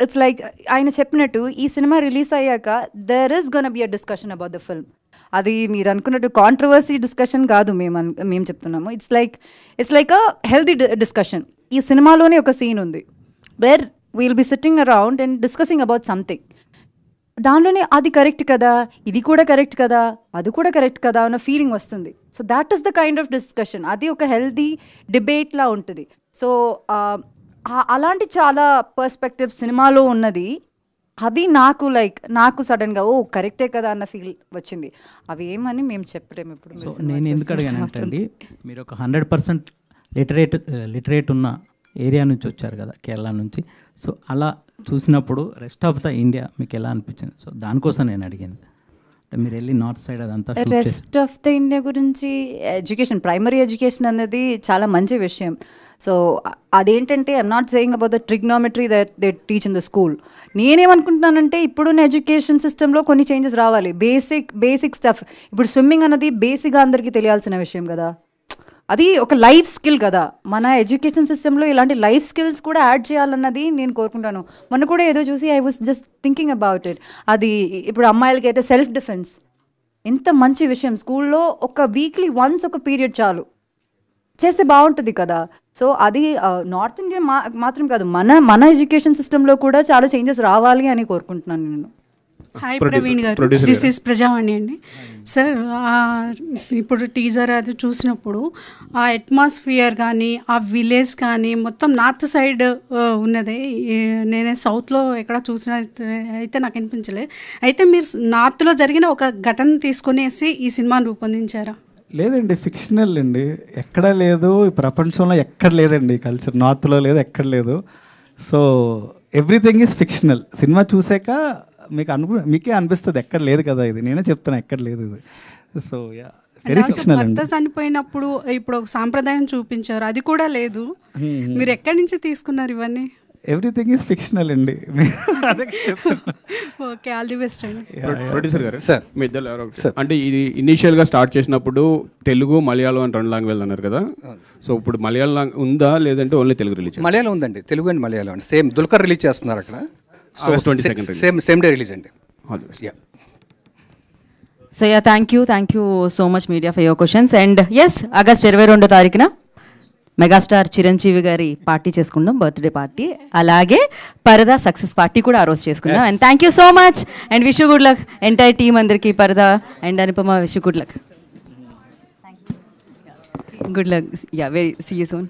it's like ఆయన చెప్పినట్టు ఈ సినిమా రిలీజ్ అయ్యాక there is gonna be a discussion about the film. అది మీరు అనుకున్నట్టు కాంట్రవర్సీ డిస్కషన్ కాదు మేము చెప్తున్నాము. It's like a healthy discussion. ఈ సినిమాలోనే ఒక సీన్ ఉంది where we'll be sitting around and discussing about something. దానిలోనే అది కరెక్ట్ కదా, ఇది కూడా కరెక్ట్ కదా, అది కూడా కరెక్ట్ కదా అన్న ఫీలింగ్ వస్తుంది. So that is the kind of discussion. అది ఒక హెల్తీ డిబేట్లా ఉంటుంది. సో అలాంటి చాలా పర్స్పెక్టివ్ సినిమాలో ఉన్నది. అవి నాకు సడన్గా ఓ కరెక్టే కదా అన్న ఫీల్ వచ్చింది. అవి ఏమని మేము చెప్పలేము ఇప్పుడు. సో నేను ఎందుకు అడిగానంటండి, మీరు ఒక 100% లిటరేట్ ఉన్న ఏరియా నుంచి వచ్చారు కదా, కేరళ నుంచి. సో అలా చూసినప్పుడు రెస్ట్ ఆఫ్ ద ఇండియా మీకు ఎలా అనిపించింది? సో దానికోసం నేను అడిగింది. మీరు వెళ్ళి నార్త్ సైడ్ అదంతా రెస్ట్ ఆఫ్ ద ఇండియా గురించి ఎడ్యుకేషన్, ప్రైమరీ ఎడ్యుకేషన్ అనేది చాలా మంచి విషయం. సో అదేంటంటే I'm not saying about the trigonometry that they teach in the school. నేనేమనుకుంటున్నానంటే ఇప్పుడున్న ఎడ్యుకేషన్ సిస్టంలో కొన్ని చేంజెస్ రావాలి. Basic stuff. ఇప్పుడు స్విమ్మింగ్ అన్నది బేసిక్గా అందరికీ తెలియాల్సిన విషయం కదా, అది ఒక లైఫ్ స్కిల్ కదా. మన ఎడ్యుకేషన్ సిస్టంలో ఇలాంటి లైఫ్ స్కిల్స్ కూడా యాడ్ చేయాలన్నది నేను కోరుకుంటాను. మొన్న కూడా ఏదో చూసి I was just thinking about it. అది ఇప్పుడు అమ్మాయిలకి అయితే సెల్ఫ్ డిఫెన్స్ ఎంత మంచి విషయం. స్కూల్లో ఒక వీక్లీ వన్స్ ఒక పీరియడ్ చాలు చేస్తే బాగుంటుంది కదా. సో అది నార్త్ ఇండియా మాత్రం కాదు, మన ఎడ్యుకేషన్ సిస్టంలో కూడా చాలా చేంజెస్ రావాలి అని కోరుకుంటున్నాను నేను. హాయ్ ప్రవీణ్ గారు, దిస్ ఈస్ ప్రజావాణి అండి. సార్ ఇప్పుడు టీజర్ అది చూసినప్పుడు ఆ అట్మాస్ఫియర్ కానీ ఆ విలేజ్ కానీ మొత్తం నార్త్ సైడ్ ఉన్నది. నేనే సౌత్లో ఎక్కడ చూసిన అయితే నాకు అనిపించలేదు. అయితే మీరు నార్త్లో జరిగిన ఒక ఘటన తీసుకునేసి ఈ సినిమాను రూపొందించారా? లేదండి, ఫిక్షనల్ అండి, ఎక్కడ లేదు ఈ ప్రపంచంలో, ఎక్కడ లేదండి కల్చర్. నార్త్లో లేదు, ఎక్కడ లేదు. So everything is fictional. Cinema చూసాక మీకే అనిపిస్తుంది ఎక్కడ లేదు కదా, ఇది నేనే చెప్తాను ఎక్కడ లేదు ఇది. సో యా, వెరీ ఫిక్షనల్ అండి. భర్త చనిపోయినప్పుడు ఇప్పుడు ఒక సాంప్రదాయం చూపించారు, అది కూడా లేదు. మీరు ఎక్కడి నుంచి తీసుకున్నారు ఇవన్నీ? ఎవ్రీథింగ్ ఈజ్ ఫిక్షనల్ అండి. ఓకే, ఆల్ ది బెస్ట్ అండి. ప్రొడ్యూసర్ గారు, సార్ మీ ఇద్దరు ఎవరో అంటే ఇది ఇనీషియల్గా స్టార్ట్ చేసినప్పుడు తెలుగు మలయాళం అని 2 లాంగ్వేజ్ అన్నారు కదా. సో ఇప్పుడు మలయాళం ఉందా లేదంటే ఓన్లీ తెలుగు రిలీజ్? మలయాళం ఉందండి, తెలుగు అండ్ మలయాళం అండి. సేమ్ దుల్కర్ రిలీజ్ చేస్తున్నారు అక్కడ. సేమ్ డే రిలీజ్ అండి. So yeah, thank you so much media for your questions. And yes, August 22వ తారీఖున మెగాస్టార్ చిరంజీవి గారి పార్టీ చేసుకుందాం, బర్త్డే పార్టీ. అలాగే పరదా సక్సెస్ పార్టీ కూడా ఆ రోజు చేసుకుందాం. And thank you so much and wish you good luck entire team అందరికీ. Paradha and Anupama, wish you good luck. Good luck. Yeah, very see you soon.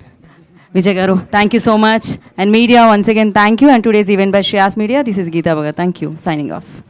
Vijay garu, thank you so much. And media, once again, thank you. And today's event by Shreyas Media. This is Geeta Bhagat. Thank you. Signing off.